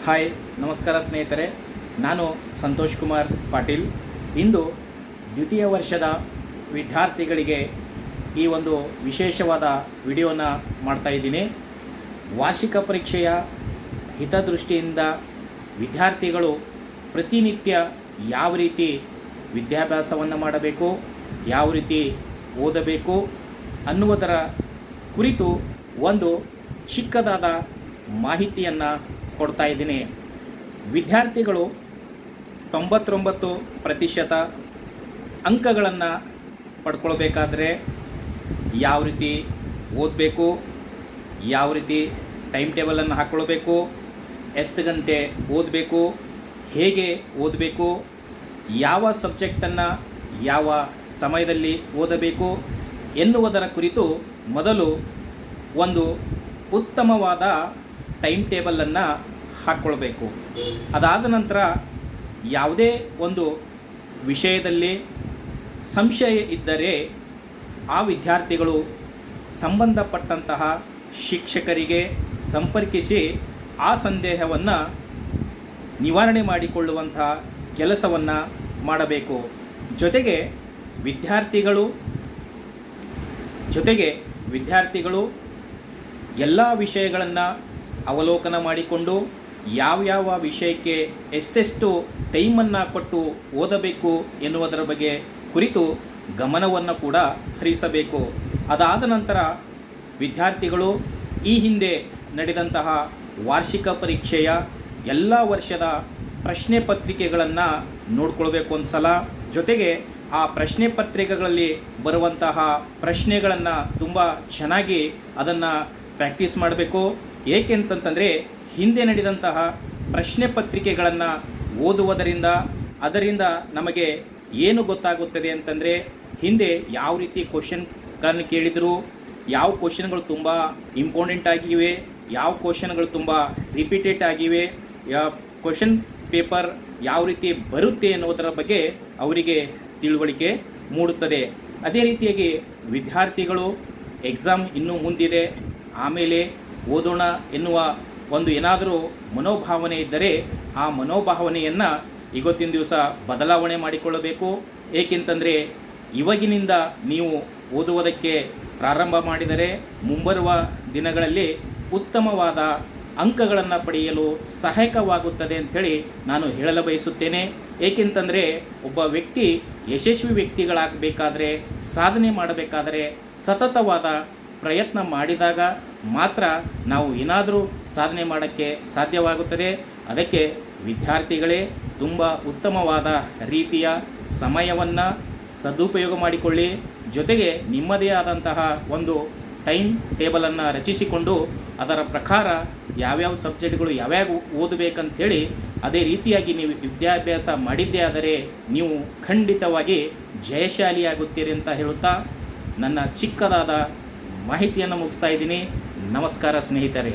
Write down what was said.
Hi, ನಮಸ್ಕಾರ ಸ್ನೇಹಿತರೆ. ನಾನು ಸಂತೋಷ್ ಕುಮಾರ್ ಪಾಟೀಲ್. ಇಂದು ದ್ವಿತೀಯ ವರ್ಷದ ವಿದ್ಯಾರ್ಥಿಗಳಿಗೆ ಈ ಒಂದು ವಿಶೇಷವಾದ ವಿಡಿಯೋನ ಮಾಡ್ತಾಯಿದ್ದೀನಿ. ವಾರ್ಷಿಕ ಪರೀಕ್ಷೆಯ ಹಿತದೃಷ್ಟಿಯಿಂದ ವಿದ್ಯಾರ್ಥಿಗಳು ಪ್ರತಿನಿತ್ಯ ಯಾವ ರೀತಿ ವಿದ್ಯಾಭ್ಯಾಸವನ್ನು ಮಾಡಬೇಕು, ಯಾವ ರೀತಿ ಓದಬೇಕು ಅನ್ನುವುದರ ಕುರಿತು ಒಂದು ಚಿಕ್ಕದಾದ ಮಾಹಿತಿಯನ್ನು ಕೊಡ್ತಾ ಇದ್ದೀನಿ. ವಿದ್ಯಾರ್ಥಿಗಳು 99% ಅಂಕಗಳನ್ನು ಪಡ್ಕೊಳ್ಬೇಕಾದ್ರೆ ಯಾವ ರೀತಿ ಓದಬೇಕು, ಯಾವ ರೀತಿ ಟೈಮ್ ಟೇಬಲನ್ನು ಹಾಕ್ಕೊಳ್ಬೇಕು, ಎಷ್ಟು ಗಂಟೆ ಓದಬೇಕು, ಹೇಗೆ ಓದಬೇಕು, ಯಾವ ಸಬ್ಜೆಕ್ಟನ್ನು ಯಾವ ಸಮಯದಲ್ಲಿ ಓದಬೇಕು ಎನ್ನುವುದರ ಕುರಿತು ಮೊದಲು ಒಂದು ಉತ್ತಮವಾದ ಟೈಮ್ ಟೇಬಲನ್ನು ಹಾಕ್ಕೊಳ್ಬೇಕು. ಅದಾದ ನಂತರ ಯಾವುದೇ ಒಂದು ವಿಷಯದಲ್ಲಿ ಸಂಶಯ ಇದ್ದರೆ ಆ ವಿದ್ಯಾರ್ಥಿಗಳು ಸಂಬಂಧಪಟ್ಟಂತಹ ಶಿಕ್ಷಕರಿಗೆ ಸಂಪರ್ಕಿಸಿ ಆ ಸಂದೇಹವನ್ನು ನಿವಾರಣೆ ಮಾಡಿಕೊಳ್ಳುವಂತಹ ಕೆಲಸವನ್ನು ಮಾಡಬೇಕು. ಜೊತೆಗೆ ವಿದ್ಯಾರ್ಥಿಗಳು ಎಲ್ಲ ವಿಷಯಗಳನ್ನು ಅವಲೋಕನ ಮಾಡಿಕೊಂಡು ಯಾವ್ಯಾವ ವಿಷಯಕ್ಕೆ ಎಷ್ಟೆಷ್ಟು ಟೈಮನ್ನು ಕೊಟ್ಟು ಓದಬೇಕು ಎನ್ನುವುದರ ಬಗ್ಗೆ ಕುರಿತು ಗಮನವನ್ನು ಕೂಡ ಹರಿಸಬೇಕು. ಅದಾದ ನಂತರ ವಿದ್ಯಾರ್ಥಿಗಳು ಈ ಹಿಂದೆ ನಡೆದಂತಹ ವಾರ್ಷಿಕ ಪರೀಕ್ಷೆಯ ಎಲ್ಲ ವರ್ಷದ ಪ್ರಶ್ನೆ ಪತ್ರಿಕೆಗಳನ್ನು ನೋಡ್ಕೊಳ್ಬೇಕು ಒಂದು ಸಲ. ಜೊತೆಗೆ ಆ ಪ್ರಶ್ನೆ ಪತ್ರಿಕೆಗಳಲ್ಲಿ ಬರುವಂತಹ ಪ್ರಶ್ನೆಗಳನ್ನು ತುಂಬ ಚೆನ್ನಾಗಿ ಅದನ್ನು ಪ್ರಾಕ್ಟೀಸ್ ಮಾಡಬೇಕು. ಏಕೆಂತಂತಂದರೆ ಹಿಂದೆ ನಡೆದಂತಹ ಪ್ರಶ್ನೆ ಪತ್ರಿಕೆಗಳನ್ನು ಓದುವುದರಿಂದ ಅದರಿಂದ ನಮಗೆ ಏನು ಗೊತ್ತಾಗುತ್ತದೆ ಅಂತಂದರೆ, ಹಿಂದೆ ಯಾವ ರೀತಿ ಕ್ವಶನ್ಗಳನ್ನು ಕೇಳಿದರು, ಯಾವ ಕ್ವಶನ್ಗಳು ತುಂಬ ಇಂಪಾರ್ಟೆಂಟ್ ಆಗಿವೆ, ಯಾವ ಕ್ವಶನ್ಗಳು ತುಂಬ ರಿಪೀಟೆಡ್ ಆಗಿವೆ, ಕ್ವಶನ್ ಪೇಪರ್ ಯಾವ ರೀತಿ ಬರುತ್ತೆ ಎನ್ನುವುದರ ಬಗ್ಗೆ ಅವರಿಗೆ ತಿಳುವಳಿಕೆ ಮೂಡುತ್ತದೆ. ಅದೇ ರೀತಿಯಾಗಿ ವಿದ್ಯಾರ್ಥಿಗಳು ಎಕ್ಸಾಮ್ ಇನ್ನೂ ಮುಂದಿದೆ, ಆಮೇಲೆ ಓದೋಣ ಎನ್ನುವ ಒಂದು ಏನಾದರೂ ಮನೋಭಾವನೆ ಇದ್ದರೆ ಆ ಮನೋಭಾವನೆಯನ್ನು ಇವತ್ತಿನ ದಿವಸ ಬದಲಾವಣೆ ಮಾಡಿಕೊಳ್ಳಬೇಕು. ಏಕೆಂತಂದರೆ ಇವಾಗಿನಿಂದ ನೀವು ಓದುವುದಕ್ಕೆ ಪ್ರಾರಂಭ ಮಾಡಿದರೆ ಮುಂಬರುವ ದಿನಗಳಲ್ಲಿ ಉತ್ತಮವಾದ ಅಂಕಗಳನ್ನು ಪಡೆಯಲು ಸಹಾಯಕವಾಗುತ್ತದೆ ಅಂಥೇಳಿ ನಾನು ಹೇಳಲು ಬಯಸುತ್ತೇನೆ. ಏಕೆಂತಂದರೆ ಒಬ್ಬ ವ್ಯಕ್ತಿ ಯಶಸ್ವಿ ವ್ಯಕ್ತಿಗಳಾಗಬೇಕಾದ್ರೆ, ಸಾಧನೆ ಮಾಡಬೇಕಾದರೆ ಸತತವಾದ ಪ್ರಯತ್ನ ಮಾಡಿದಾಗ ಮಾತ್ರ ನಾವು ಏನಾದರೂ ಸಾಧನೆ ಮಾಡೋಕ್ಕೆ ಸಾಧ್ಯವಾಗುತ್ತದೆ. ಅದಕ್ಕೆ ವಿದ್ಯಾರ್ಥಿಗಳೇ ತುಂಬ ಉತ್ತಮವಾದ ರೀತಿಯ ಸಮಯವನ್ನು ಸದುಪಯೋಗ ಮಾಡಿಕೊಳ್ಳಿ. ಜೊತೆಗೆ ನಿಮ್ಮದೇ ಆದಂತಹ ಒಂದು ಟೈಮ್ ಟೇಬಲನ್ನು ರಚಿಸಿಕೊಂಡು ಅದರ ಪ್ರಕಾರ ಯಾವ್ಯಾವ ಸಬ್ಜೆಕ್ಟ್ಗಳು ಯಾವ್ಯಾವ ಓದಬೇಕಂಥೇಳಿ ಅದೇ ರೀತಿಯಾಗಿ ನೀವು ವಿದ್ಯಾಭ್ಯಾಸ ಮಾಡಿದ್ದೇ ಆದರೆ ನೀವು ಖಂಡಿತವಾಗಿ ಜಯಶಾಲಿಯಾಗುತ್ತೀರಿ ಅಂತ ಹೇಳುತ್ತಾ ನನ್ನ ಚಿಕ್ಕದಾದ ಮಾಹಿತಿಯನ್ನು ಮುಗಿಸ್ತಾ ಇದ್ದೀನಿ. ನಮಸ್ಕಾರ ಸ್ನೇಹಿತರೆ.